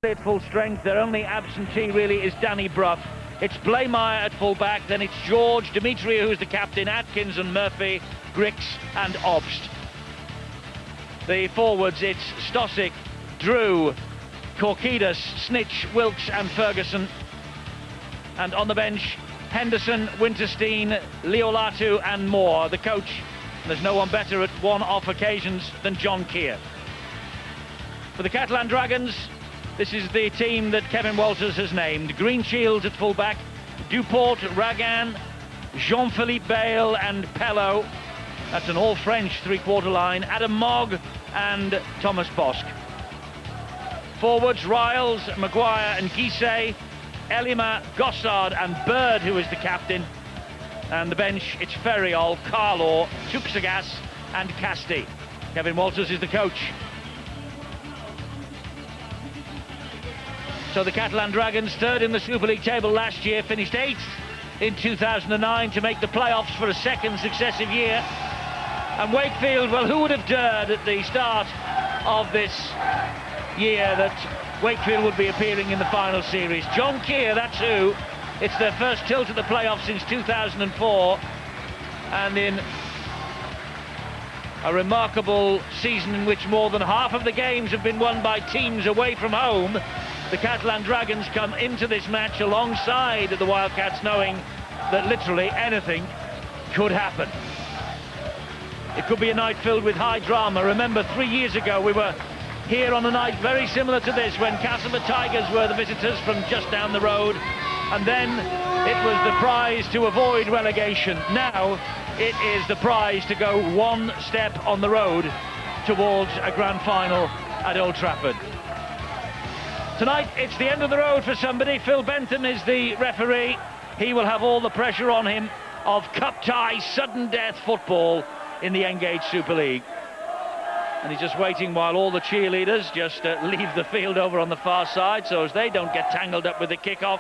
At full strength, their only absentee really is Danny Brough. It's Blaymire at full-back, then it's George, Demetriou, who's the captain, Atkins and Murphy, Grix and Obst. The forwards, it's Stosic, Drew, Korkidas, Snitch, Wilkes and Ferguson. And on the bench, Henderson, Winterstein, Leolatu and Moore. The coach, there's no one better at one-off occasions than John Keir. For the Catalan Dragons, this is the team that Kevin Walters has named. Greenshields at full-back, Duport, Ragan, Jean-Philippe Bale and Pello. That's an all-French three-quarter line. Adam Mogg and Thomas Bosk. Forwards, Riles, Maguire and Guisset, Elima, Gossard and Bird, who is the captain. And the bench, it's Ferriol, Carlaw, Tuxagas and Casti. Kevin Walters is the coach. So the Catalan Dragons, third in the Super League table last year, finished 8th in 2009 to make the playoffs for a second successive year. And Wakefield, well, who would have dared at the start of this year that Wakefield would be appearing in the final series? John Keir, that's who. It's their first tilt at the playoffs since 2004. And in a remarkable season in which more than half of the games have been won by teams away from home, the Catalan Dragons come into this match alongside the Wildcats, knowing that literally anything could happen. It could be a night filled with high drama. Remember, 3 years ago we were here on a night very similar to this when Castlebar Tigers were the visitors from just down the road, and then it was the prize to avoid relegation. Now it is the prize to go one step on the road towards a grand final at Old Trafford. Tonight, it's the end of the road for somebody. Phil Bentham is the referee. He will have all the pressure on him of cup tie, sudden death football in the Engage Super League. And he's just waiting while all the cheerleaders just leave the field over on the far side, so as they don't get tangled up with the kickoff.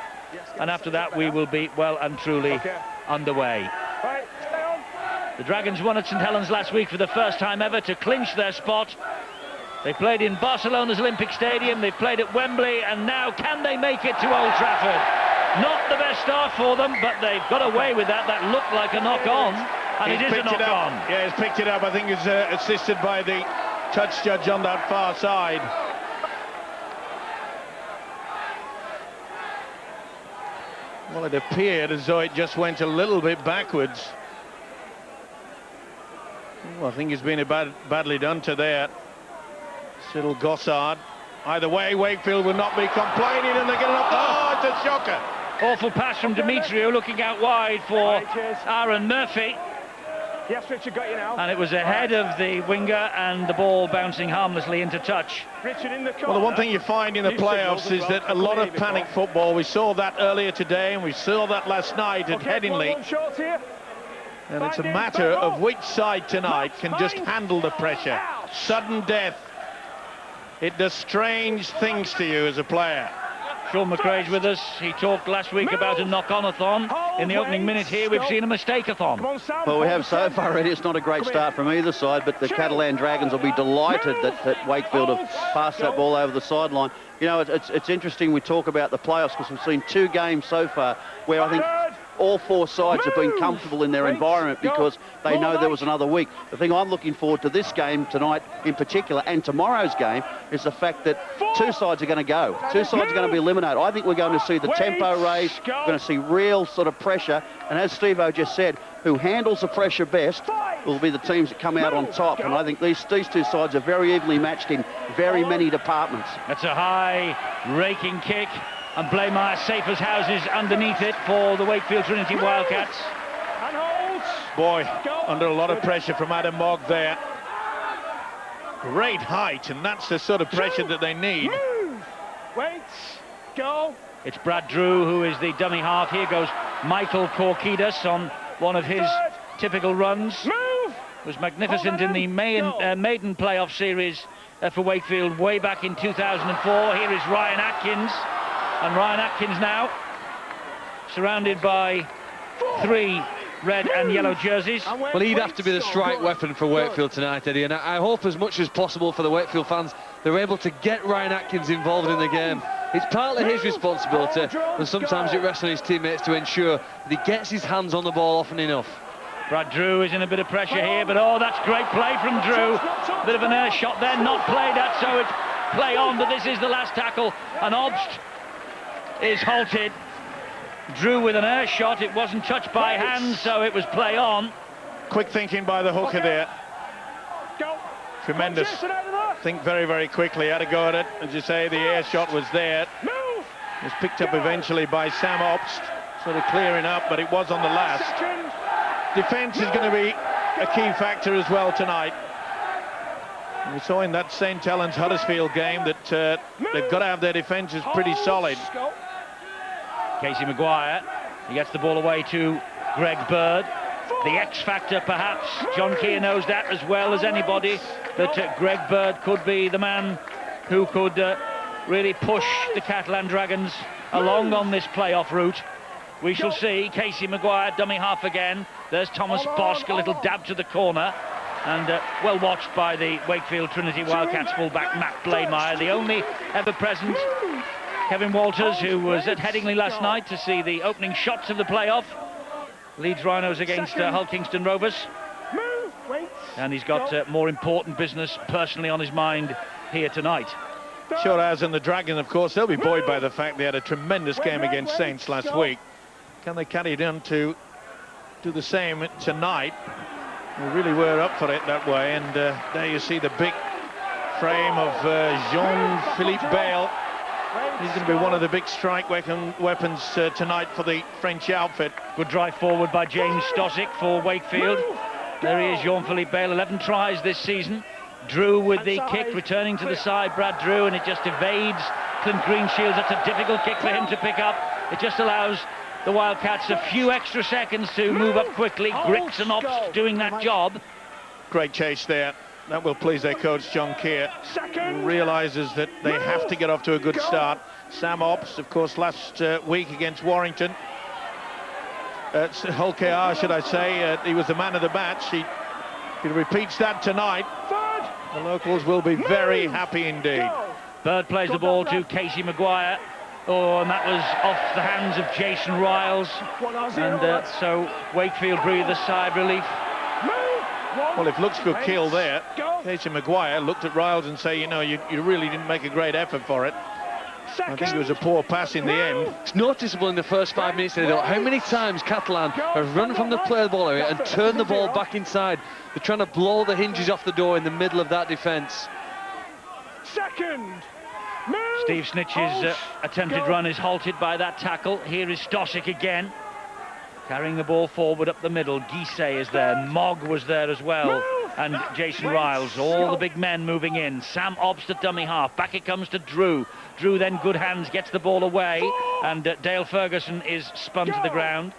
And after that, we will be well and truly underway. The Dragons won at St Helens last week for the first time ever to clinch their spot. They played in Barcelona's Olympic Stadium, they played at Wembley, and now can they make it to Old Trafford? Not the best start for them, but they've got away with that. That looked like a knock-on, and it is a knock-on. Yeah, he's picked it up. I think he's assisted by the touch judge on that far side. Well, it appeared as though it just went a little bit backwards. Well, I think he's been badly done to there. Little Gossard. Either way, Wakefield will not be complaining, and they're getting up. Oh, it's a shocker. Awful pass from Demetriou, looking out wide for Aaron Murphy. Yes, Richard, got you now. And it was ahead of the winger, and the ball bouncing harmlessly into touch. Richard in the corner. Well, the one thing you find in the playoffs is that a lot of panic football. We saw that earlier today, and we saw that last night at Headingley. And it's a matter of which side tonight can just handle the pressure. Sudden death. It does strange things to you as a player. Sean McRae's with us. He talked last week about a knock-on-a-thon. In the opening minute here, we've seen a mistake-a-thon. Well, we have so far already. It's not a great start from either side, but the Catalan Dragons will be delighted that Wakefield have passed that ball over the sideline. You know, it's interesting we talk about the playoffs because we've seen 2 games so far where I think all 4 sides have been comfortable in their environment because they know there was another week. The thing I'm looking forward to this game tonight in particular and tomorrow's game is the fact that 2 sides are going to go. 2 sides are going to be eliminated. I think we're going to see the tempo raise. We're going to see real sort of pressure. And as Steve-O just said, who handles the pressure best will be the teams that come out on top. And I think these 2 sides are very evenly matched in very many departments. That's a high raking kick. And Blaymire safe as houses underneath it for the Wakefield Trinity Wildcats. Boy, under a lot of pressure from Adam Mogg there. Great height, and that's the sort of pressure that they need. Wait, go. It's Brad Drew who is the dummy half. Here goes Michael Korkidas on one of his typical runs. Was magnificent in the maiden playoff series for Wakefield way back in 2004. Here is Ryan Atkins. And Ryan Atkins now surrounded by 3 red and yellow jerseys. Well, he'd have to be the strike weapon for Wakefield tonight, Eddie, and I hope as much as possible for the Wakefield fans they're able to get Ryan Atkins involved in the game. It's partly his responsibility, and sometimes it rests on his teammates to ensure that he gets his hands on the ball often enough. Brad Drew is in a bit of pressure here, but oh, that's great play from Drew. Bit of an air shot there, not played at, so it's play on, but this is the last tackle, and Obst is halted. Drew with an air shot, it wasn't touched by hands, so it was play on. Quick thinking by the hooker there. Tremendous. Think very, very quickly, had a go at it. As you say, the air shot was there. It was picked up eventually by Sam Obst, sort of clearing up, but it was on the last. Defence is going to be a key factor as well tonight. We saw in that St. Helens Huddersfield game that they've got to have their defences pretty solid. Casey Maguire, he gets the ball away to Greg Bird. The X factor, perhaps. John Keir knows that as well as anybody, that Greg Bird could be the man who could really push the Catalan Dragons along on this playoff route. We shall see. Casey Maguire, dummy half again. There's Thomas Bosk, a little dab to the corner. And well watched by the Wakefield Trinity Wildcats fullback Matt Blaymire, the only ever present. Kevin Walters, who was at Headingley last night to see the opening shots of the playoff. Leeds Rhinos against Hull Kingston Rovers. And he's got more important business personally on his mind here tonight. Sure as, and the Dragons, of course, they'll be buoyed by the fact they had a tremendous game against Saints last week. Can they carry it on to do the same tonight? We really were up for it that way, and there you see the big frame of Jean-Philippe Bale. He's going to be one of the big strike weapons tonight for the French outfit. Good drive forward by James Stosic for Wakefield. There he is, Jean-Philippe Bale, 11 tries this season. Drew with the kick, returning to the side, Brad Drew, and it just evades Clint Greenshields. That's a difficult kick for him to pick up. It just allows the Wildcats a few extra seconds to move up quickly. Grix and Obst doing that job. Great chase there. That will please their coach, John Keir, who realises that they have to get off to a good start. Sam Obst, of course, last week against Warrington. Hull KR, should I say, he was the man of the match. He repeats that tonight. The locals will be very happy indeed. Bird plays the ball to Casey Maguire. Oh, and that was off the hands of Jason Riles. And so Wakefield breathed a sigh of relief. Well, if looks could kill there, Casey Maguire looked at Riles and say, you know, you really didn't make a great effort for it. I think it was a poor pass in the end. It's noticeable in the first 5 minutes how many times Catalan have run from the play ball area and turned the ball back inside. They're trying to blow the hinges off the door in the middle of that defence. Steve Snitch's attempted run is halted by that tackle. Here is Stosic again, carrying the ball forward up the middle. Guisset is there, Mogg was there as well, and Jason Riles, all the big men moving in. Sam Obst at dummy half, back it comes to Drew. Drew then, good hands, gets the ball away, and Dale Ferguson is spun to the ground.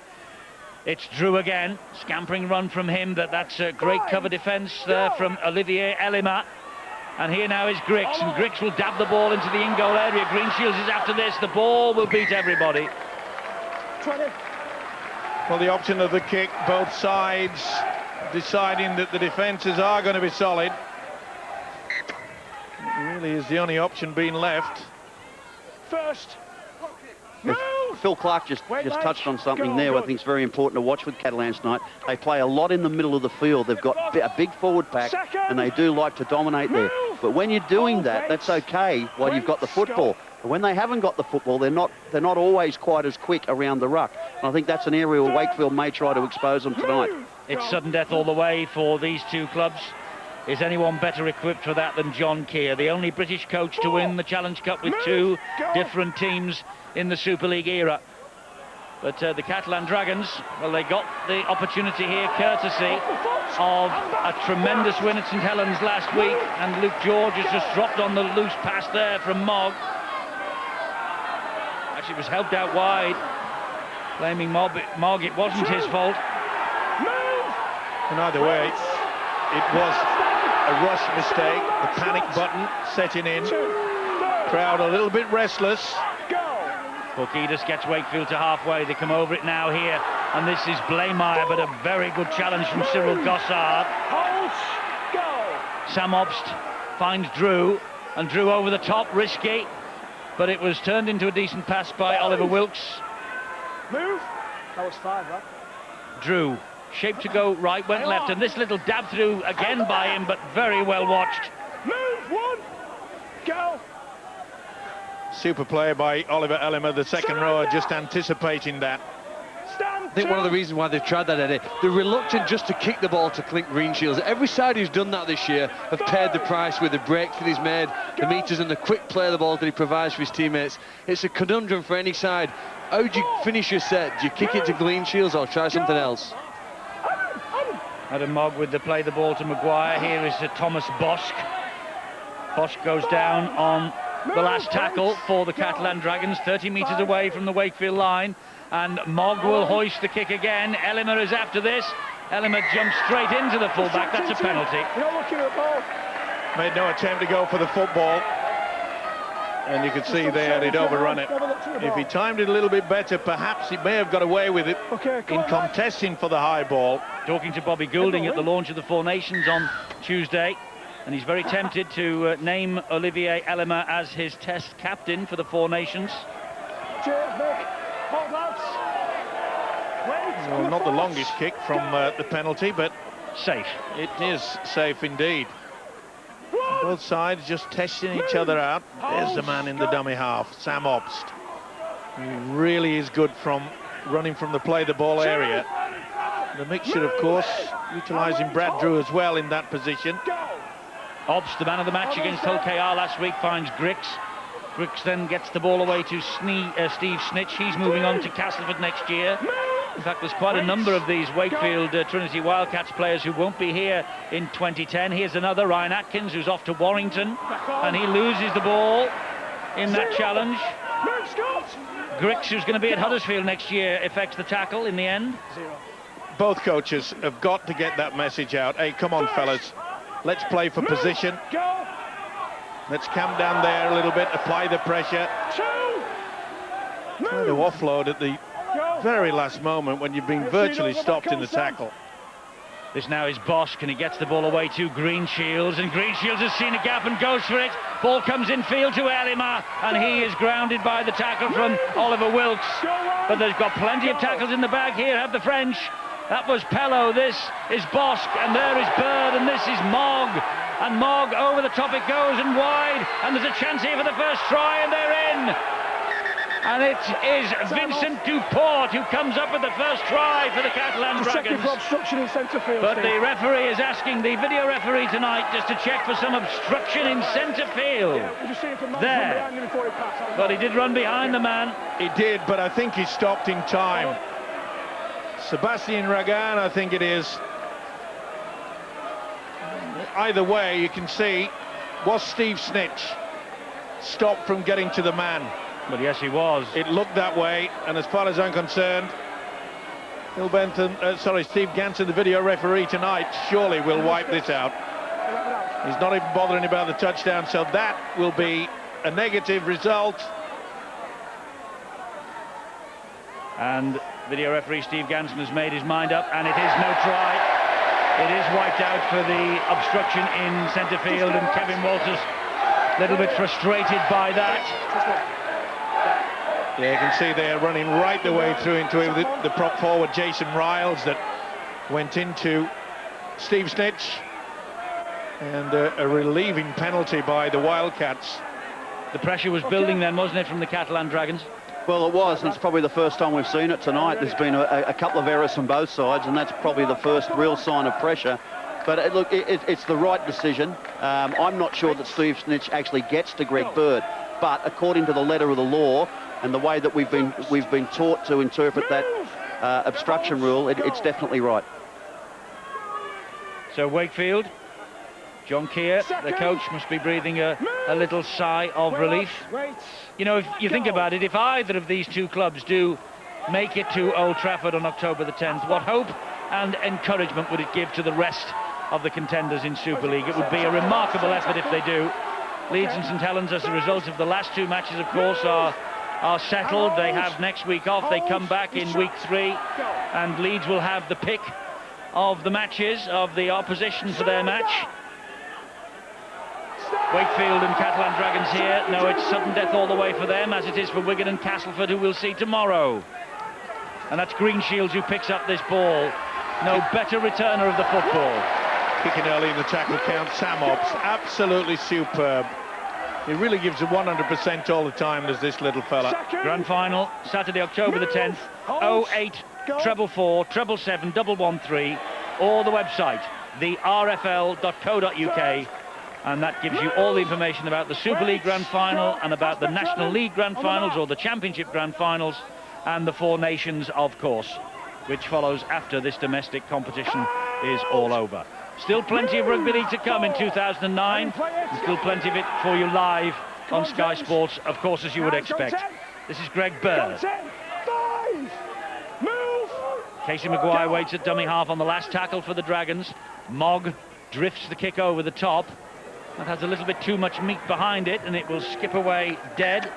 It's Drew again, scampering run from him, that's a great cover defence there from Olivier Elima. And here now is Grix, and Grix will dab the ball into the in-goal area. Greenshields is after this, the ball will beat everybody. Well, the option of the kick, both sides deciding that the defences are going to be solid. It really is the only option being left. Phil Clark just touched on something there I think is very important to watch with Catalans tonight. They play a lot in the middle of the field. They've got a big forward pack, and they do like to dominate there. But when you're doing that, that's okay while you've got the football. But when they haven't got the football, they're not always quite as quick around the ruck. And I think that's an area where Wakefield may try to expose them tonight. It's sudden death all the way for these two clubs. Is anyone better equipped for that than John Keir, the only British coach to win the Challenge Cup with two different teams in the Super League era? But the Catalan Dragons, well, they got the opportunity here courtesy of a tremendous win at St Helens last week, and Luke George has just dropped on the loose pass there from Mogg. Actually, it was helped out wide. Blaming Mogg, it wasn't his fault. And either way, it was a rush mistake, the panic button setting in. Crowd a little bit restless. Porkidis gets Wakefield to halfway. They come over it now here, and this is Blaymire, but a very good challenge from Cyril Gossard. Sam Obst finds Drew, and Drew over the top, risky. but it was turned into a decent pass by Oliver Wilkes. Move. That was 5, right? Drew, shaped to go right, went left, and this little dab through again by him, but very well watched. Move. 1. Go. Super play by Oliver Ellimer, the second rower, just anticipating that. I think one of the reasons why they've tried that, Eddie, they're reluctant just to kick the ball to Clint Greenshields. Every side who's done that this year have paid the price with the breaks that he's made, the meters and the quick play of the ball that he provides for his teammates. It's a conundrum for any side. How do you finish your set? Do you kick it to Greenshields or try something else? Adam Mogg with the play the ball to Maguire. Here is Thomas Bosk. Bosk goes down on the last tackle for the Catalan Dragons, 30 metres away from the Wakefield line. And Mogg will hoist the kick again. Ellimer is after this. Ellimer jumps straight into the fullback. That's a penalty. You're not looking at the ball. Made no attempt to go for the football. And you could see there he'd overrun it. If he timed it a little bit better, perhaps he may have got away with it in contesting for the high ball. Talking to Bobby Goulding at the launch of the Four Nations on Tuesday. And he's very tempted to name Olivier Ellimer as his test captain for the Four Nations. Cheers, Nick. Hold lads. Well, not the longest kick from the penalty, but safe. It is safe indeed. Both sides just testing each other out. There's the man in the dummy half, Sam Obst. He really is good from running from the play the ball area. The mixture, of course, utilising Brad Drew as well in that position. Obst, the man of the match against Hull KR last week, finds Grix. Grix then gets the ball away to Steve Snitch. He's moving on to Castleford next year. In fact, there's quite a number of these Wakefield Trinity Wildcats players who won't be here in 2010. Here's another, Ryan Atkins, who's off to Warrington, and he loses the ball in that challenge. Grix, who's going to be at Huddersfield next year, effects the tackle in the end. Both coaches have got to get that message out. Hey, come on, fellas. Let's play for position. Let's camp down there a little bit, apply the pressure. Try to offload at the very last moment when you've been virtually stopped in the tackle. This now is Bosk, and he gets the ball away to Greenshields, and Greenshields has seen a gap and goes for it. Ball comes in field to Ellimer, and he is grounded by the tackle from Oliver Wilkes. But there's got plenty of tackles in the bag here, have the French. That was Pello, this is Bosk, and there is Bird, and this is Mogg. And Mogg, over the top it goes, and wide, and there's a chance here for the first try, and they're in. And it is Vincent Duport who comes up with the first try for the Catalan Dragons. For obstruction in centre field. But the referee is asking the video referee tonight just to check for some obstruction in centre field. There. But he did run behind the man. He did, but I think he stopped in time. Sebastian Ragan, I think it is. Either way, you can see, was Steve Snitch stopped from getting to the man? Well, yes, he was. It looked that way, and as far as I'm concerned, Steve Ganson, the video referee tonight, surely will wipe this out. He's not even bothering about the touchdown, so that will be a negative result. And video referee Steve Ganson has made his mind up, and it is no try. It is wiped out for the obstruction in centre field, and Kevin Walters a little bit frustrated by that. Yeah, you can see they're running right the way through into the prop forward, Jason Riles, that went into Steve Snitch. And a relieving penalty by the Wildcats. The pressure was building then, wasn't it, from the Catalan Dragons? Well, it was, and it's probably the first time we've seen it tonight. There's been a couple of errors from both sides, and that's probably the first real sign of pressure. But look, it's the right decision. I'm not sure that Steve Snitch actually gets to Greg Bird, but according to the letter of the law and the way that we've been taught to interpret that obstruction rule, it's definitely right. So Wakefield, John Keir, the coach, must be breathing a little sigh of relief. You know, if you think about it, if either of these two clubs do make it to Old Trafford on October the 10th, what hope and encouragement would it give to the rest of the contenders in Super League? It would be a remarkable effort if they do. Leeds and St Helens, as a result of the last two matches, of course, are settled. They have next week off. They come back in week 3, and Leeds will have the pick of the matches of the opposition for their match. Wakefield and Catalan Dragons here. No, it's sudden death all the way for them, as it is for Wigan and Castleford, who we'll see tomorrow. And that's Greenshields who picks up this ball. No better returner of the football. Kicking early in the tackle count, Sam Ops, absolutely superb. He really gives it 100% all the time, there's this little fella. Grand final, Saturday, October the 10th, 08 444 777 113, or the website, therfl.co.uk, and that gives you all the information about the Super League Grand Final and about the National League Grand Finals or the Championship Grand Finals, and the Four Nations, of course, which follows after this domestic competition is all over. Still plenty of rugby league to come in 2009, and still plenty of it for you live on Sky Sports, of course, as you would expect. This is Greg Bird. Casey Maguire waits at dummy half on the last tackle for the Dragons. Mogg drifts the kick over the top. That has a little bit too much meat behind it, and it will skip away dead.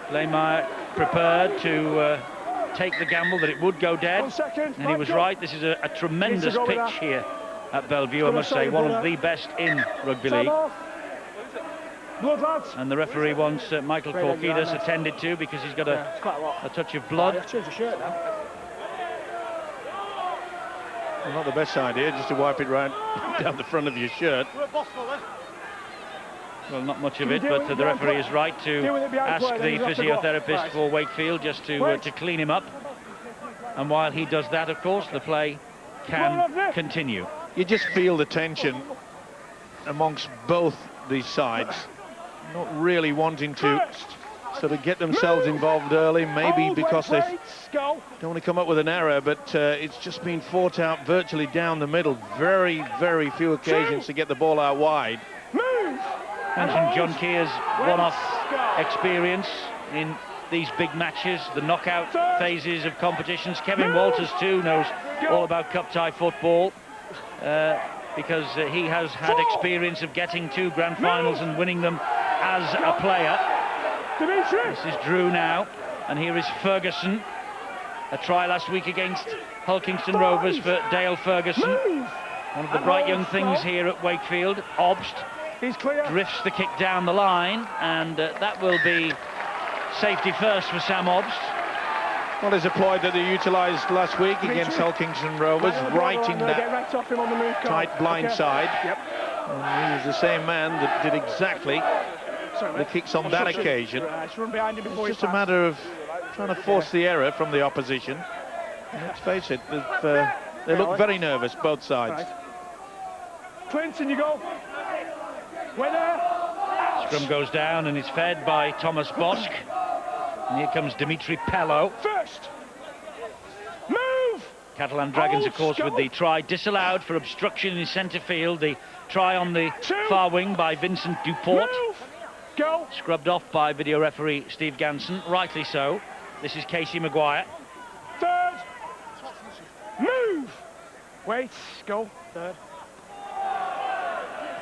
Blaymeyer prepared to take the gamble that it would go dead, and he was right. This is a tremendous pitch here at Bellevue, I must say, one of the best in rugby league. And the referee wants Michael Korkidas attended to because he's got a touch of blood. Well, not the best idea, just to wipe it right down the front of your shirt. Well, not much of it, but the referee is right to ask the physiotherapist for Wakefield just to clean him up. And while he does that, of course, the play can continue. You just feel the tension amongst both these sides, not really wanting to sort of get themselves involved early, maybe because they don't want to come up with an error, but it's just been fought out virtually down the middle. Very, very few occasions to get the ball out wide. Mentioned John Keir's one-off experience in these big matches, the knockout phases of competitions. Kevin Walters too knows all about cup tie football because he has had experience of getting to grand finals and winning them as a player. This is Drew now, and here is Ferguson. A try last week against Hulkingston Rovers for Dale Ferguson. One of the bright young things here at Wakefield. Obst drifts the kick down the line, and that will be safety first for Sam Obst. Well, there's a ploy that they utilised last week against Hulkingston Rovers, right in that tight blind side. And he was the same man that did exactly the kicks on that occasion. It's just a matter of trying to force the error from the opposition. And let's face it, they look very nervous, both sides. Clinton, you go. Winner. Scrum goes down and is fed by Thomas Bosk. And here comes Dimitri Pello. First. Move. Catalan Dragons, of course, with the try disallowed for obstruction in centre field. The try on the far wing by Vincent Duport. Go. Scrubbed off by video referee Steve Ganson, rightly so. This is Casey Maguire. Third. Move. Wait. Go. Third.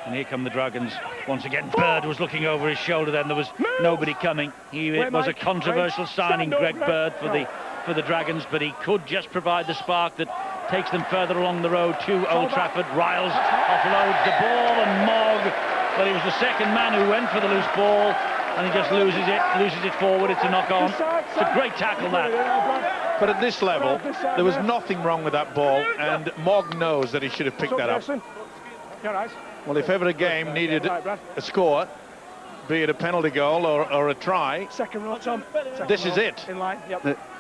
And here come the Dragons once again. Bird was looking over his shoulder then. There was nobody coming. It was a controversial signing, Greg Bird, for the Dragons, but he could just provide the spark that takes them further along the road to Old Trafford. Riles offloads the ball, and Mogg, well, he was the second man who went for the loose ball, and he just loses it forward. It's a knock-on. It's a great tackle, that. But at this level, there was nothing wrong with that ball, and Mogg knows that he should have picked that up. Well, if ever a game needed a score, be it a penalty goal or a try, this is it.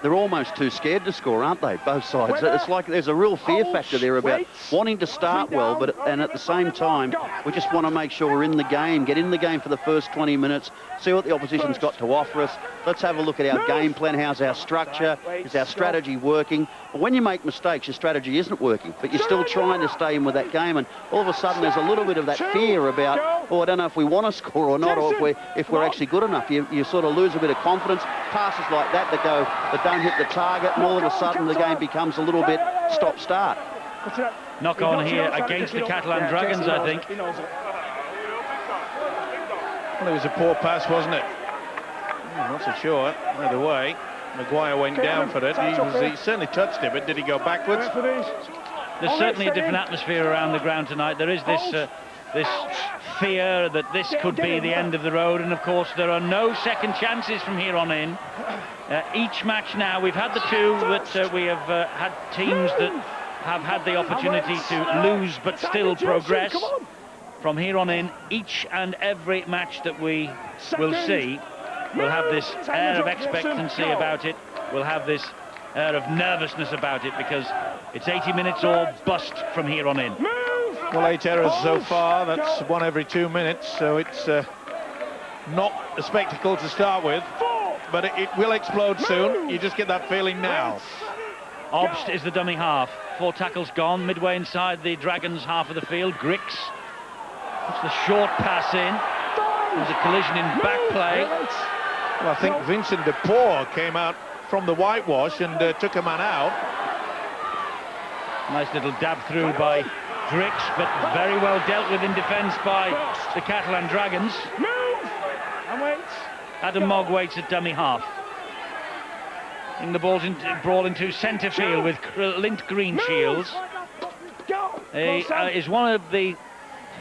They're almost too scared to score, aren't they, both sides? It's like there's a real fear factor there about wanting to start well, and at the same time, we just want to make sure we're in the game, get in the game for the first 20 minutes, see what the opposition's got to offer us. Let's have a look at our game plan. How's our structure? Is our strategy working? But when you make mistakes, your strategy isn't working, but you're still trying to stay in with that game, and all of a sudden there's a little bit of that fear about, oh, I don't know if we want to score or not, or if we're actually good enough. You sort of lose a bit of confidence. Passes like that don't hit the target, and all of a sudden the game becomes a little bit stop-start. Knock on here against the Catalan Dragons, I think. Well, it was a poor pass, wasn't it? Not so sure. Either way, Maguire went down for it. He certainly touched it, but did he go backwards? There's certainly a different atmosphere around the ground tonight. There is this fear that this could be the end of the road, and of course there are no second chances from here on in. Each match now, we've had the two that we have had teams that have had the opportunity to lose but still progress. From here on in, each and every match that we will see will have this air of expectancy about it, will have this air of nervousness about it, because it's 80 minutes or bust from here on in. Well, 8 errors so far, that's 1 every 2 minutes, so it's not a spectacle to start with, but it will explode soon. You just get that feeling now. Obst is the dummy half. 4 tackles gone, midway inside the Dragons' half of the field. Grix puts the short pass in. There's a collision in back play. Well, I think Vincent de Paul came out from the whitewash and took a man out. Nice little dab through by Grix, but very well dealt with in defence by the Catalan Dragons. Adam Mogg waits at dummy half. And the ball's brawl into centre field with lint green shields. He is one of the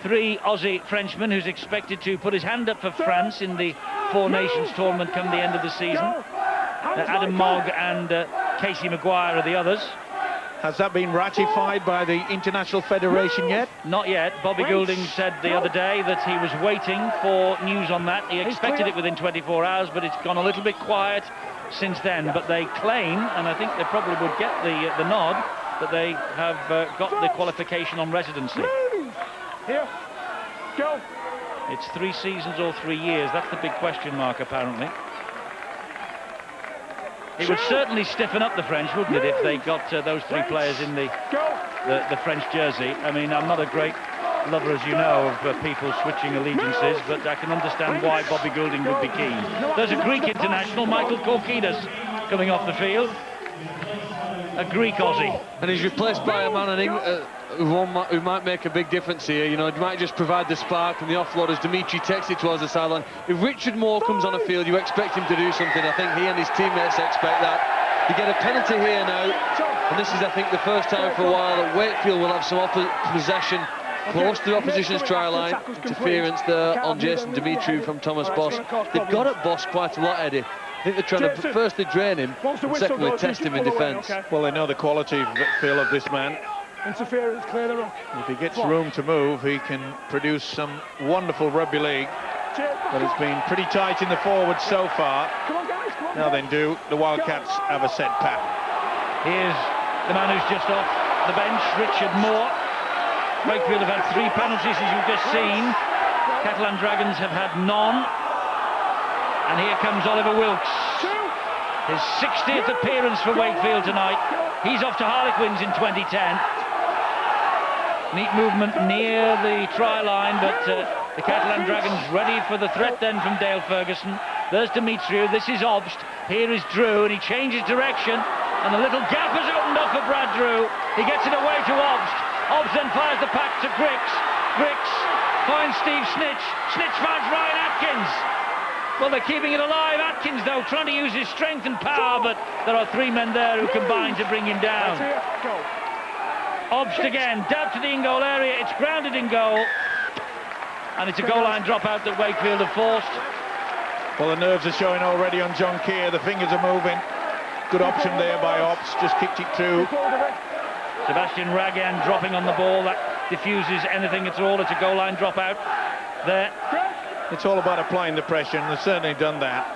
3 Aussie Frenchmen who's expected to put his hand up for France in the 4 Nations tournament come the end of the season. Adam Mogg and Casey Maguire are the others. Has that been ratified by the International Federation yet? Not yet. Bobby Goulding said the other day that he was waiting for news on that. He expected it within 24 hours, but it's gone a little bit quiet since then. But they claim, and I think they probably would get the nod, that they have got the qualification on residency. Here, go. It's 3 seasons or 3 years. That's the big question mark, apparently. It would certainly stiffen up the French, wouldn't it, if they got those 3 players in the French jersey. I mean, I'm not a great lover, as you know, of people switching allegiances, but I can understand why Bobby Goulding would be keen. There's a Greek international, Michael Korkidas, coming off the field. A Greek Aussie. And he's replaced by a man who might make a big difference here. You know, he might just provide the spark and the offload as Dimitri takes it towards the sideline. If Richard Moore comes on the field, you expect him to do something. I think he and his teammates expect that. You get a penalty here now, and this is, I think, the first time for a while that Wakefield will have some possession close to the opposition's try line. Interference there on Jason Dimitri from Thomas Boss. They've got at Boss quite a lot, Eddie. I think they're trying to firstly drain him and secondly test him in defence. Well, they know the quality feel of this man. Interference, clear the ruck. If he gets room to move, he can produce some wonderful rugby league. But it's been pretty tight in the forwards so far. Come on, guys, come on. Now then, do the Wildcats have a set pattern? Here's the man who's just off the bench, Richard Moore. Wakefield have had 3 penalties, as you've just seen. Catalan Dragons have had none. And here comes Oliver Wilkes. His 60th appearance for Wakefield tonight. He's off to Harlequins in 2010. Neat movement near the try line, but the Catalan Dragons ready for the threat then from Dale Ferguson. There's Demetriou, this is Obst. Here is Drew, and he changes direction, and the little gap has opened up for Brad Drew. He gets it away to Obst. Obst then fires the pack to Grix. Grix finds Steve Snitch. Snitch finds Ryan Atkins. Well, they're keeping it alive. Atkins, though, trying to use his strength and power, but there are 3 men there who combine to bring him down. Obst again, dab to the in-goal area. It's grounded in goal. And it's a goal line dropout that Wakefield have forced. Well, the nerves are showing already on John Keir. The fingers are moving. Good option there by Obst. Just kicked it through. Sebastian Ragan dropping on the ball. That diffuses anything at all. It's a goal line dropout there. It's all about applying the pressure, and they've certainly done that.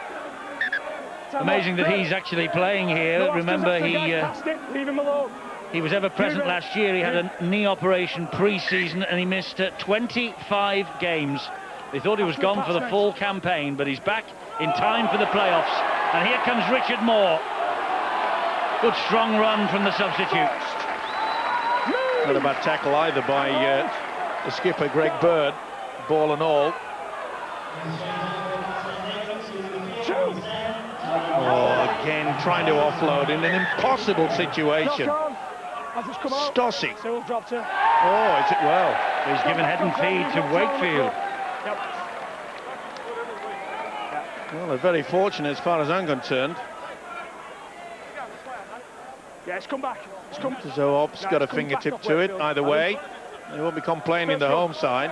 Amazing that he's actually playing here. Remember, he was ever present last year. He had a knee operation pre-season, and he missed 25 games. They thought he was gone for the full campaign, but he's back in time for the playoffs. And here comes Richard Moore. Good strong run from the substitute. Not a bad tackle either by the skipper, Greg Bird, ball and all. Oh, again, trying to offload in an impossible situation. Stossy. Oh, is it well? He's given head and feed to Wakefield. Well, they're very fortunate as far as I'm concerned. Yeah, it's come back. It's come. So Ob's got a fingertip to it either way. They won't be complaining the home side.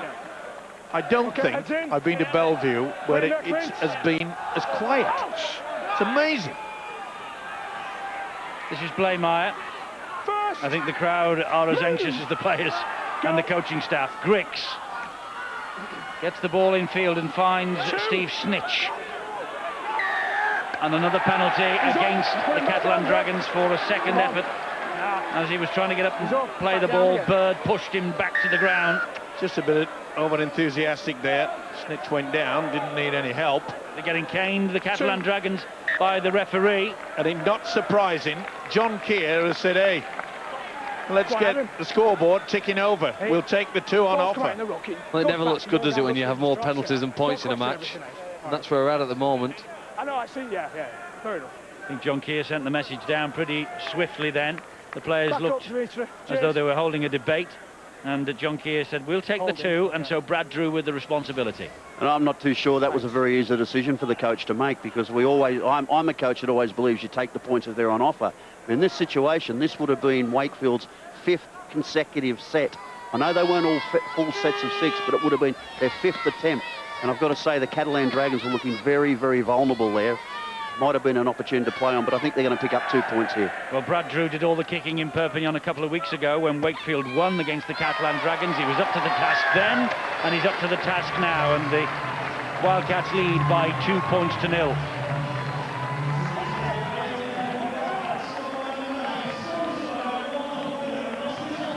I don't think I've been to Bellevue where it has been as quiet. It's amazing. This is Blaymeyer. I think the crowd are as anxious as the players and the coaching staff. Grix gets the ball in field and finds Steve Snitch. And another penalty against the Catalan Dragons for a second effort. As he was trying to get up and play the ball, Bird pushed him back to the ground. Just a bit over-enthusiastic there. Snitch went down, didn't need any help. They're getting caned, the Catalan Dragons, by the referee. And in not surprising, John Keir has said, hey, let's get the scoreboard ticking over. We'll take the 2 on offer. Well, it never looks good, does it, when you have more penalties than points in a match? And that's where we're at the moment. I know, I see, yeah, fair enough. I think John Keir sent the message down pretty swiftly then. The players looked as though they were holding a debate. And John Keir said, we'll take the 2, and so Brad Drew with the responsibility. And I'm not too sure that was a very easy decision for the coach to make, because I'm a coach that always believes you take the points if they're on offer. In this situation, this would have been Wakefield's 5th consecutive set. I know they weren't all full sets of 6, but it would have been their 5th attempt. And I've got to say the Catalan Dragons were looking very, very vulnerable there. Might have been an opportunity to play on, but I think they're going to pick up 2 points here. Well, Brad Drew did all the kicking in Perpignan a couple of weeks ago when Wakefield won against the Catalan Dragons. He was up to the task then, and he's up to the task now, and the Wildcats lead by 2 points to 0.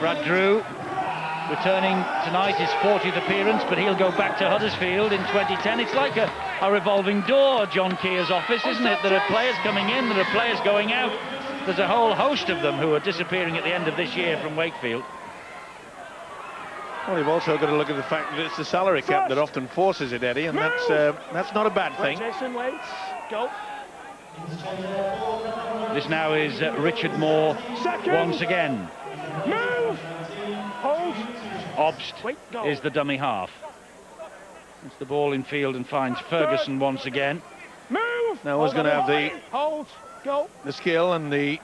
Brad Drew returning tonight, his 40th appearance, but he'll go back to Huddersfield in 2010. It's like a revolving door, John Keir's office, isn't it? There are players coming in, there are players going out. There's a whole host of them who are disappearing at the end of this year from Wakefield. Well, you've also got to look at the fact that it's the salary cap that often forces it, Eddie, and that's not a bad thing. Jason waits, go. This now is Richard Moore once again. Move! Hold! Obst is the dummy half. It's the ball in field and finds Ferguson once again. Move! Now who's going to have the skill and the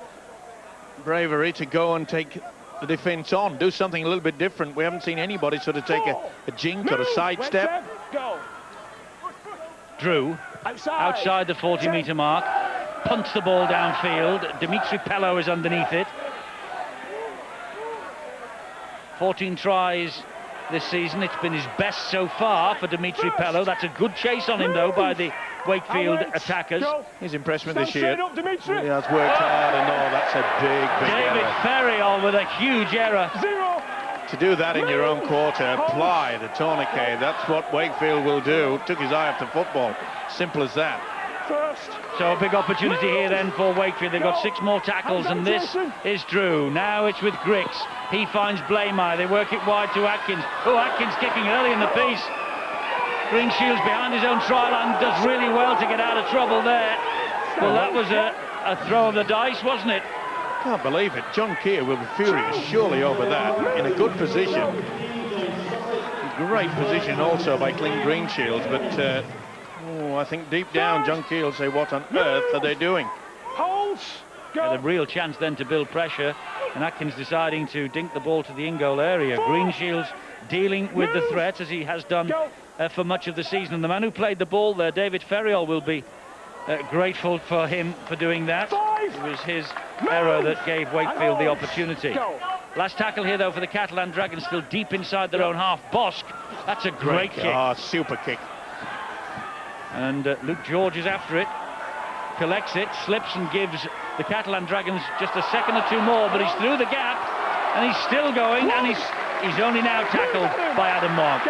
bravery to go and take the defence on, do something a little bit different. We haven't seen anybody sort of take a jink or a sidestep. Drew, outside the 40-metre mark, punts the ball downfield. Dimitri Pello is underneath it. 14 tries this season. It's been his best so far for Dimitri Pello. That's a good chase on him, though, by the Wakefield attackers. His impressment this year. He has worked hard, and that's a big David error. Ferriol with a huge error. To do that in your own quarter, apply the tourniquet. That's what Wakefield will do. Took his eye off the football. Simple as that. So a big opportunity here then for Wakefield. They've got 6 more tackles, and this is Drew. Now it's with Grix. He finds Blaymeyer. They work it wide to Atkins. Oh, Atkins kicking early in the piece. Greenshields behind his own try line, does really well to get out of trouble there. Well, that was a throw of the dice, wasn't it? Can't believe it. John Keir will be furious surely over that. In a good position. Great position also by Clint Greenshields, but I think deep down John Keir will say, what on earth are they doing? Had a real chance then to build pressure, and Atkins deciding to dink the ball to the in-goal area. Greenshields dealing with the threat as he has done for much of the season. And the man who played the ball there, David Ferriol, will be grateful for him for doing that. It was his error that gave Wakefield the opportunity. Last tackle here, though, for the Catalan Dragons, still deep inside their own half. Bosk, that's a great kick. Super kick. And Luke George is after it, collects it, slips and gives the Catalan Dragons just a second or 2 more, but he's through the gap, and he's still going, and he's only now tackled by Adam Mogg.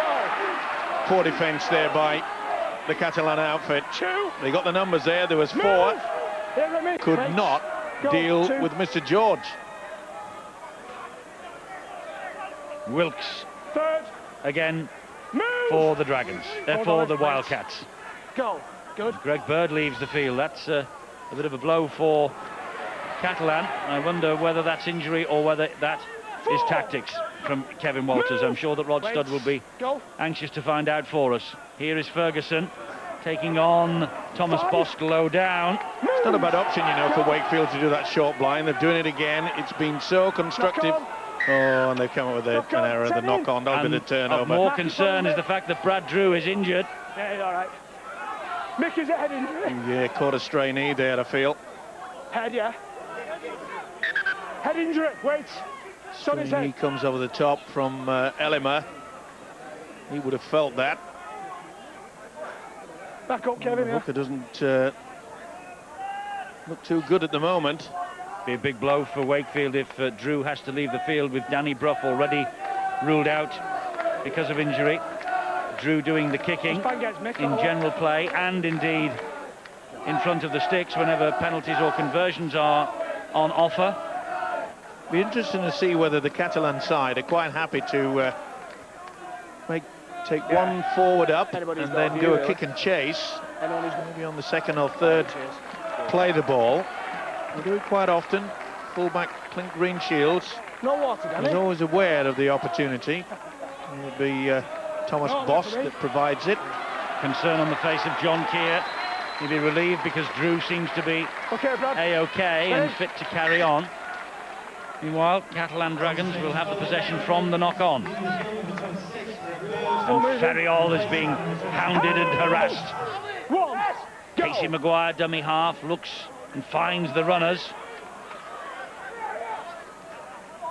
Poor defence there by the Catalan outfit. They got the numbers there. There was 4. Could not deal with Mr. George. Wilkes again for the Dragons, for the Wildcats. Good. Greg Bird leaves the field. That's a bit of a blow for Catalan. I wonder whether that's injury or whether that is tactics from Kevin Walters. I'm sure that Rod Studd will be anxious to find out for us. Here is Ferguson taking on Thomas Bosk low down. It's not a bad option, for Wakefield to do that short blind. They're doing it again. It's been so constructive Oh, and they've come up with an error, the knock-on, not a bit of turnover. Of more concern is the fact that Brad Drew is injured. Yeah, he's all right. Mick is a head injury. Yeah, caught a stray knee there, I feel. Head, yeah. Head injury, wait. Son his He head. comes over the top from Ellimer. He would have felt that. Back up, Kevin, yeah. Hooker doesn't look too good at the moment. Be a big blow for Wakefield if Drew has to leave the field with Danny Brough already ruled out because of injury. Drew doing the kicking in general play and indeed in front of the sticks whenever penalties or conversions are on offer. Be interesting to see whether the Catalan side are quite happy to take one forward up and then do a kick and chase. Maybe on the second or third play the ball. They do it quite often. Fullback Clint Greenshields is always aware of the opportunity. It'll be Thomas Boss that provides it. Concern on the face of John Keir. He'll be relieved because Drew seems to be A-OK and fit to carry on. Meanwhile, Catalan Dragons will have the possession from the knock-on. And Ferriol is being hounded and harassed. Casey Maguire, dummy half, looks and finds the runners.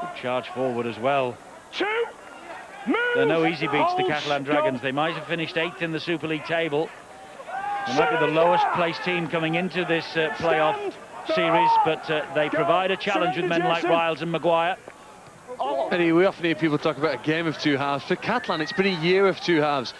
Good charge forward as well. They're no easy beats, the Catalan Dragons. They might have finished 8th in the Super League table. They might be the lowest placed team coming into this playoff series, but they provide a challenge with men like Riles and Maguire. Eddie, we often hear people talk about a game of two halves. For Catalan, it's been a year of two halves.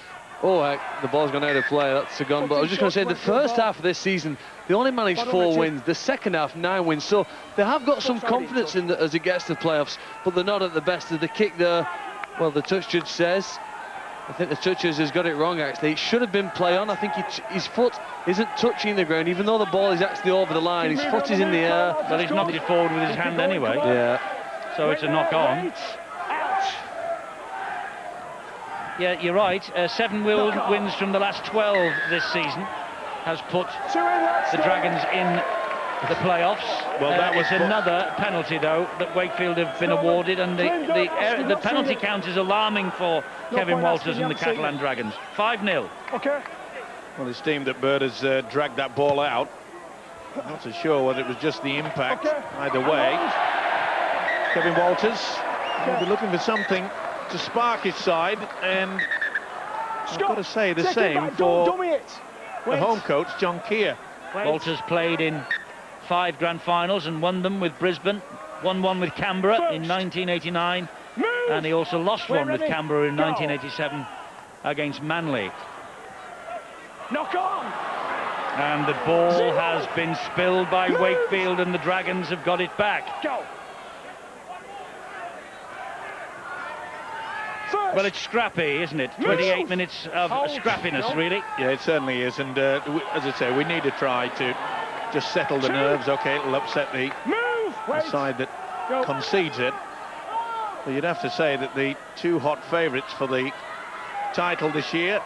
Oh, heck, the ball's gone out of play, that's a gun. But I was just going to say, the first half of this season, they only managed 4 wins. The second half, 9 wins. So they have got some confidence in as it gets to the playoffs, but they're not at the best of the kick there. Well, the touch judge says, I think the touch judge has got it wrong, actually. It should have been play on. I think his foot isn't touching the ground, even though the ball is actually over the line. His foot is in the air. But he's knocked it forward with his hand anyway. Yeah. So it's a knock-on. Yeah, you're right. 7 wins from the last 12 this season has put the Dragons in the playoffs. Well, that was another penalty, though, that Wakefield have been awarded, and the penalty count is alarming for Kevin Walters and the Catalan Dragons. 5-0. Okay. Well, it's deemed that Bird has dragged that ball out. I'm not so sure whether it was just the impact. Either way, Kevin Walters will be looking for something to spark his side, and I've got to say the same for the home coach, John Keir. Walters played in 5 grand finals and won them with Brisbane, won one with Canberra in 1989, and he also lost one with Canberra in 1987 against Manly. Knock on! And the ball has been spilled by Wakefield, and the Dragons have got it back. Go. Well, it's scrappy, isn't it? 28 minutes of scrappiness, really. Yeah, it certainly is, and as I say, we need to try to just settle the nerves. Okay, it'll upset the side that concedes it, but you'd have to say that the 2 hot favourites for the title this year,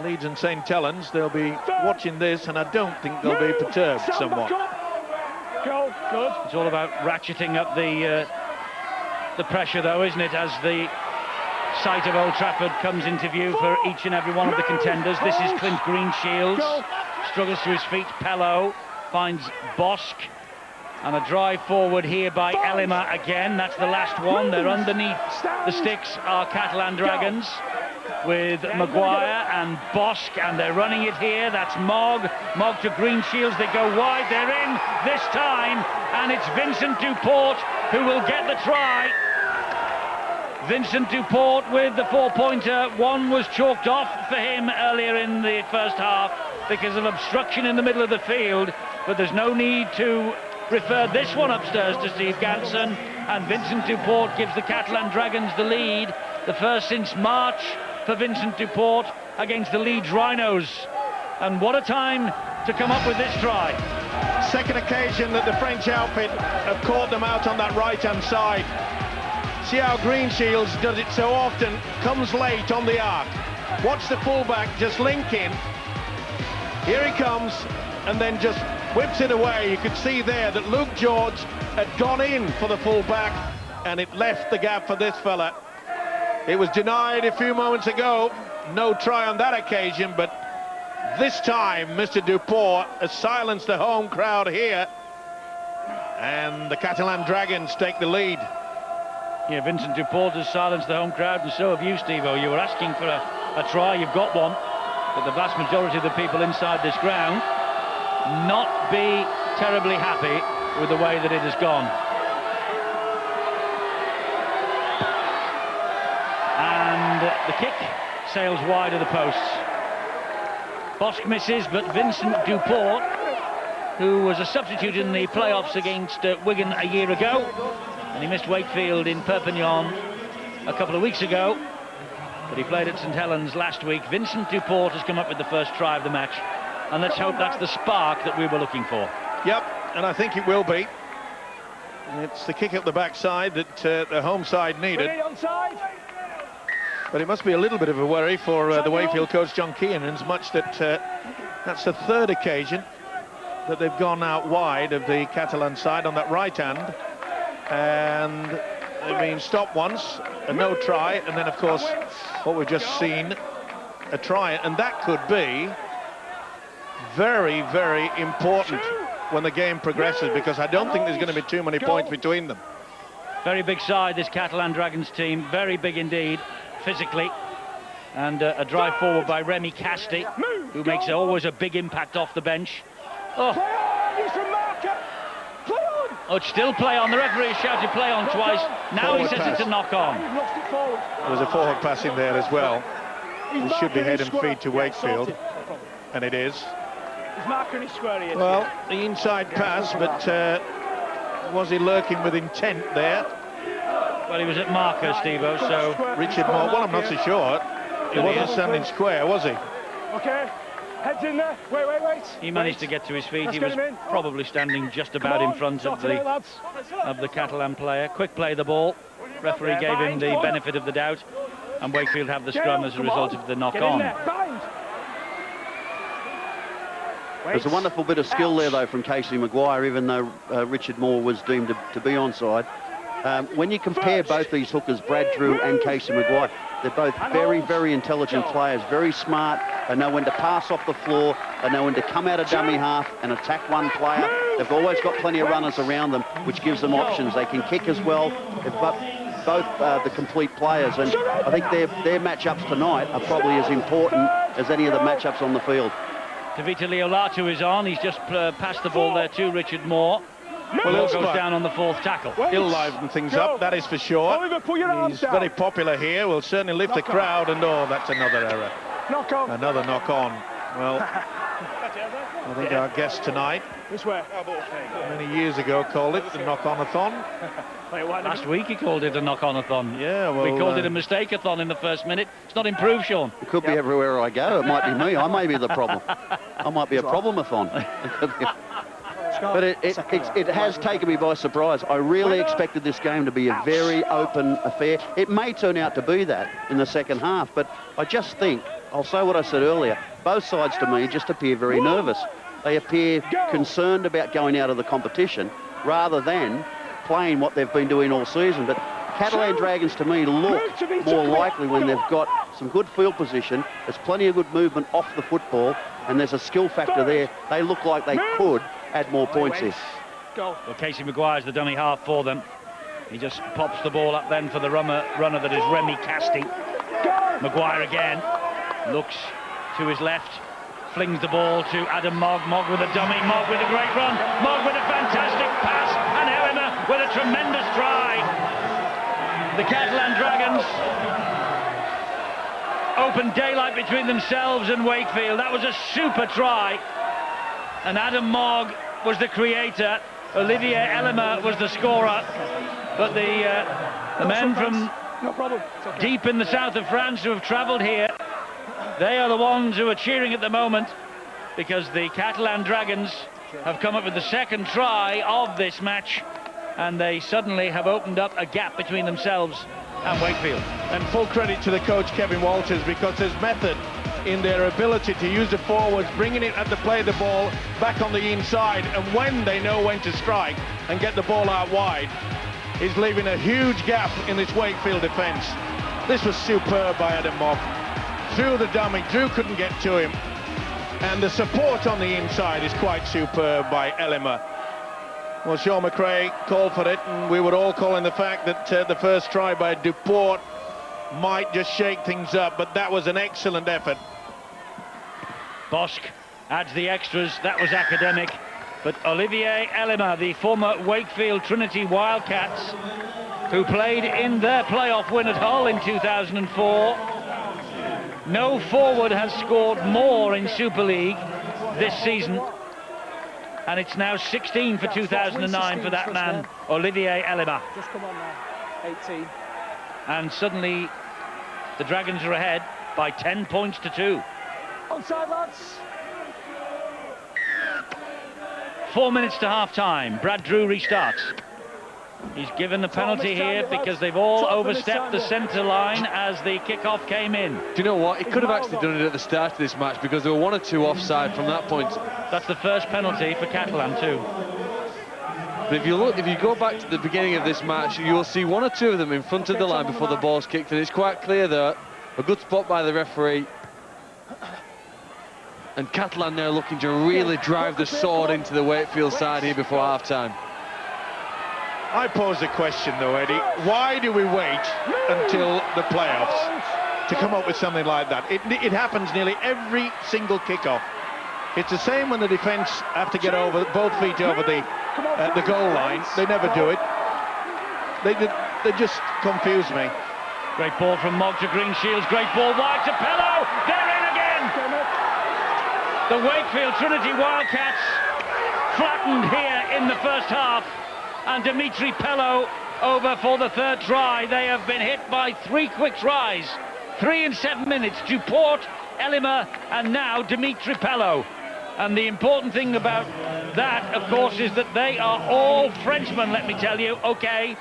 Leeds and St Helens, they'll be watching this, and I don't think they'll be perturbed somewhat. Go, good. It's all about ratcheting up the pressure, though, isn't it, as the site of Old Trafford comes into view for each and every one of the contenders. This is Clint Greenshields, struggles to his feet. Pello finds Bosk, and a drive forward here by Ellimer again. That's the last one. They're underneath the sticks are Catalan Dragons with Maguire and Bosk, and they're running it here. That's Mogg to Greenshields. They go wide. They're in this time, and it's Vincent Duport who will get the try. Vincent Duport with the 4-pointer. One was chalked off for him earlier in the first half because of obstruction in the middle of the field, but there's no need to refer this one upstairs to Steve Ganson, and Vincent Duport gives the Catalan Dragons the lead, the first since March for Vincent Duport against the Leeds Rhinos. And what a time to come up with this try. Second occasion that the French outfit have caught them out on that right-hand side. See how Greenshields does it so often, comes late on the arc. Watch the fullback just link in. Here he comes, and then just whips it away. You could see there that Luke George had gone in for the fullback, and it left the gap for this fella. It was denied a few moments ago. No try on that occasion, but this time Mr. Duport has silenced the home crowd here, and the Catalan Dragons take the lead. Yeah, Vincent Duport has silenced the home crowd, and so have you, Steve-O. You were asking for a try, you've got one, but the vast majority of the people inside this ground not be terribly happy with the way that it has gone. And the kick sails wide of the posts. Bosk misses, but Vincent Duport, who was a substitute in the playoffs against Wigan a year ago, and he missed Wakefield in Perpignan a couple of weeks ago, but he played at St Helens last week. Vincent Duport has come up with the first try of the match, and let's hope that's the spark that we were looking for. Yep, and I think it will be. It's the kick up the backside that the home side needed. But it must be a little bit of a worry for the Wakefield coach, John Keane, in as much that that's the third occasion that they've gone out wide of the Catalan side on that right hand. And they've been stopped once, a no try, and then, of course, what we've just seen, a try. And that could be very, very important when the game progresses, because I don't think there's going to be too many points between them. Very big side, this Catalan Dragons team, very big indeed, physically. And a drive forward by Remy Casti, who makes always a big impact off the bench. Oh, it's still play on. The referee has shouted play on twice. Now he says it's a knock on. There's a forward pass in there as well. It should be head and feet to Wakefield, and it is. Well, the inside pass, but was he lurking with intent there? Well, he was at marker, Steve-O, so... Richard Moore, well, I'm not so sure. He wasn't standing square, was he? Okay, head's in there. Wait. He managed to get to his feet. He was probably standing just about in front of the Catalan player. Quick play the ball. Referee gave him the benefit of the doubt, and Wakefield have the scrum as a result of the knock-on. There's a wonderful bit of skill there, though, from Casey Maguire, even though Richard Moore was deemed to be onside. When you compare both these hookers, Brad Drew and Casey Maguire, they're both very, very intelligent players, very smart. They know when to pass off the floor, they know when to come out of dummy half and attack one player. They've always got plenty of runners around them, which gives them options. They can kick as well. They've got both the complete players, and I think their matchups tonight are probably as important as any of the matchups on the field. Tavita Leolatu is on. He's just passed the ball there to Richard Moore. Well, Moore goes down on the fourth tackle. He'll liven things up, that is for sure. He's very popular here, will certainly lift the crowd, and oh, that's another error. Knock on. Another knock on. Well, I think our guest tonight, many years ago, called it the knock-on-a-thon. Last week he called it a knock-on-a-thon. Yeah, well... We called it a mistake-a-thon in the first minute. It's not improved, Sean. It could be everywhere I go. It might be me. I may be the problem. I might be a problem-a-thon. But it has taken me by surprise. I really expected this game to be a very open affair. It may turn out to be that in the second half, but I just think, I'll say what I said earlier, both sides to me just appear very nervous. They appear concerned about going out of the competition rather than playing what they've been doing all season. But Catalan Dragons to me look more likely when they've got some good field position, there's plenty of good movement off the football, and there's a skill factor there. They look like they could add more points here. Well, Casey Maguire's the dummy half for them. He just pops the ball up then for the runner that is Remy Casti. Maguire again, looks to his left, flings the ball to Adam Mogg. Mogg with a dummy, Mogg with a great run, Mogg with a fantastic pass, and Helena with a tremendous try. The Catalan Dragons open daylight between themselves and Wakefield. That was a super try. And Adam Mogg was the creator. Olivier Elema was the scorer. But the men from deep in the south of France who have travelled here, they are the ones who are cheering at the moment, because the Catalan Dragons have come up with the second try of this match, and they suddenly have opened up a gap between themselves and Wakefield. And full credit to the coach, Kevin Walters, because his method in their ability to use the forwards, bringing it at the play of the ball back on the inside, and when they know when to strike and get the ball out wide, is leaving a huge gap in this Wakefield defence. This was superb by Adam Mogg. Through the dummy, Drew couldn't get to him. And the support on the inside is quite superb by Ellimer. Well, Sean McRae called for it, and we were all calling the fact that the first try by Duport might just shake things up, but that was an excellent effort. Bosk adds the extras. That was academic. But Olivier Ellimer, the former Wakefield Trinity Wildcats, who played in their playoff win at Hull in 2004. No forward has scored more in Super League this season. And it's now 16 for 2009 for that man, Olivier Ellimer. Just come on now, 18. And suddenly the Dragons are ahead by 10 points to 2. Onside, lads. 4 minutes to half-time. Brad Drew restarts. He's given the penalty here because they've all overstepped the centre line as the kick-off came in. Do you know what? He could have actually done it at the start of this match because there were 1 or 2 offside from that point. That's the first penalty for Catalan too. But if you go back to the beginning of this match, you'll see 1 or 2 of them in front of the line before the ball's kicked, and it's quite clear there. A good spot by the referee. And Catalan now looking to really drive the sword into the Wakefield side here before half-time. I pose the question though, Eddie, why do we wait until the playoffs to come up with something like that? It happens nearly every single kickoff. It's the same when the defence have to get over, both feet over the goal line. They never do it. They just confuse me. Great ball from Mogg to Greenshields. Great ball wide to Pello. They're in again. The Wakefield Trinity Wildcats flattened here in the first half. And Dimitri Pello over for the third try. They have been hit by 3 quick tries. 3 in 7 minutes. Duport, Ellimer, and now Dimitri Pello. And the important thing about that, of course, is that they are all Frenchmen, let me tell you. Okay,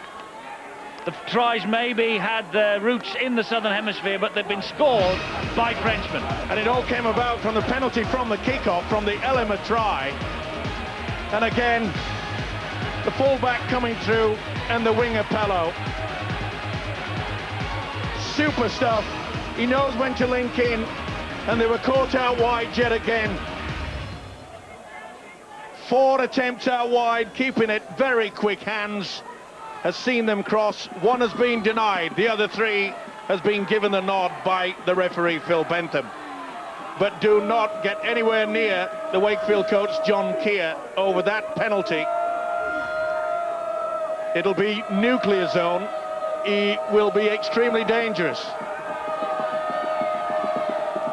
the tries maybe had their roots in the Southern Hemisphere, but they've been scored by Frenchmen. And it all came about from the penalty from the kickoff, from the Ellimer try. And again, the fullback coming through and the winger Pello. Super stuff. He knows when to link in, and they were caught out wide yet again. 4 attempts out wide, keeping it very quick hands. Has seen them cross. 1 has been denied. The other 3 has been given the nod by the referee, Phil Bentham. But do not get anywhere near the Wakefield coach, John Keir, over that penalty. It'll be nuclear zone. He will be extremely dangerous.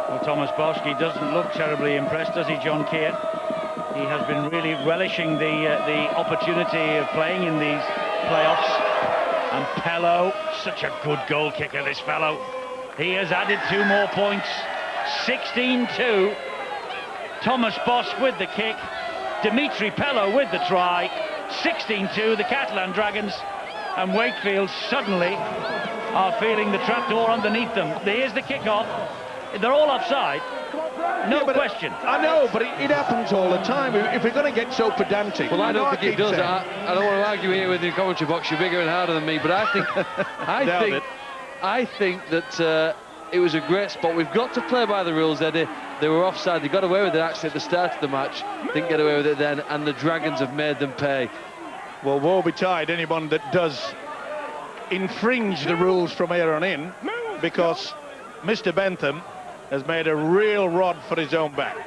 Well, Thomas Bosk, he doesn't look terribly impressed, does he, John Keir? He has been really relishing the opportunity of playing in these playoffs. And Pello, such a good goal kicker, this fellow. He has added 2 more points. 16-2. Thomas Bosk with the kick. Dimitri Pello with the try. 16-2, the Catalan Dragons, and Wakefield suddenly are feeling the trapdoor underneath them. Here's the kickoff. They're all offside. No question. I know, but it happens all the time. If we're going to get so pedantic. Well, I don't think it does. I don't want to argue here with the commentary box. You're bigger and harder than me, but I think that it was a great spot. We've got to play by the rules, Eddie. They were offside. They got away with it actually at the start of the match. Didn't get away with it then, and the Dragons have made them pay. Well, woe betide anyone that does infringe the rules from here on in, because Mr. Bentham has made a real rod for his own back.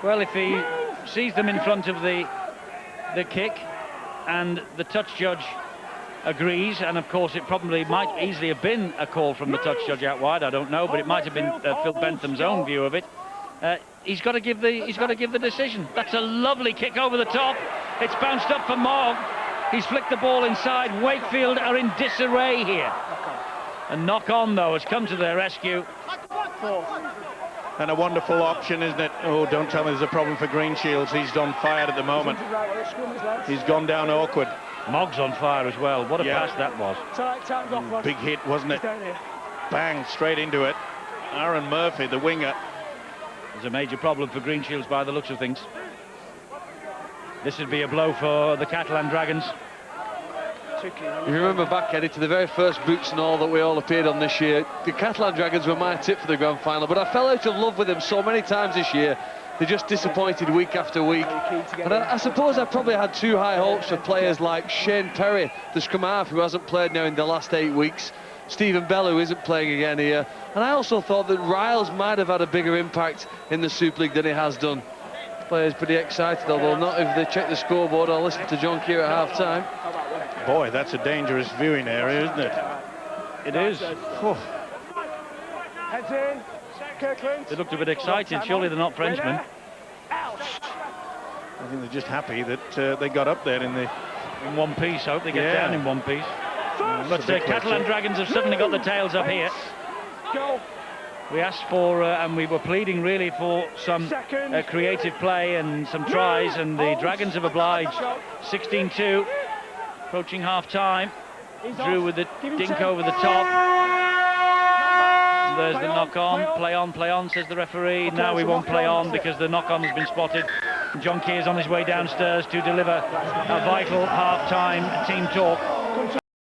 Well, if he sees them in front of the kick and the touch judge agrees, and of course it probably might easily have been a call from the touch judge out wide, I don't know, but it might have been Phil Bentham's own view of it. He's got to give the decision. That's a lovely kick over the top. It's bounced up for Mogg. He's flicked the ball inside. Wakefield are in disarray here. And knock on though has come to their rescue. And a wonderful option, isn't it? Oh, don't tell me there's a problem for Greenshields. He's on fire at the moment. He's gone down awkward. Mogg's on fire as well. What a pass that was. Big hit, wasn't it? Bang, straight into it. Aaron Murphy, the winger. There's a major problem for Greenshields by the looks of things. This would be a blow for the Catalan Dragons. You remember back, Eddie, to the very first boots and all that we all appeared on this year. The Catalan Dragons were my tip for the grand final, but I fell out of love with them so many times this year. They just disappointed week after week. And I suppose I probably had too high hopes for players like Shane Perry, the scrum half, who hasn't played now in the last 8 weeks. Stephen Bell, who isn't playing again here. And I also thought that Riles might have had a bigger impact in the Super League than he has done. Players pretty excited, although not if they check the scoreboard or listen to John Keir at half-time. Boy, that's a dangerous viewing area, isn't it? It is. Oh. Heads in. Kirkland. They looked a bit excited. Surely they're not Frenchmen. I think they're just happy that they got up there in one piece. I hope they get down in one piece. But Catalan Dragons have suddenly got the tails up here. We asked for, and we were pleading really for some creative play and some tries, and the Dragons have obliged. 16-2, approaching half-time. Drew with the dink over the top. There's the knock-on. Play on, says the referee. Now we won't play on because the knock-on has been spotted. John Keir's on his way downstairs to deliver a vital half-time team talk.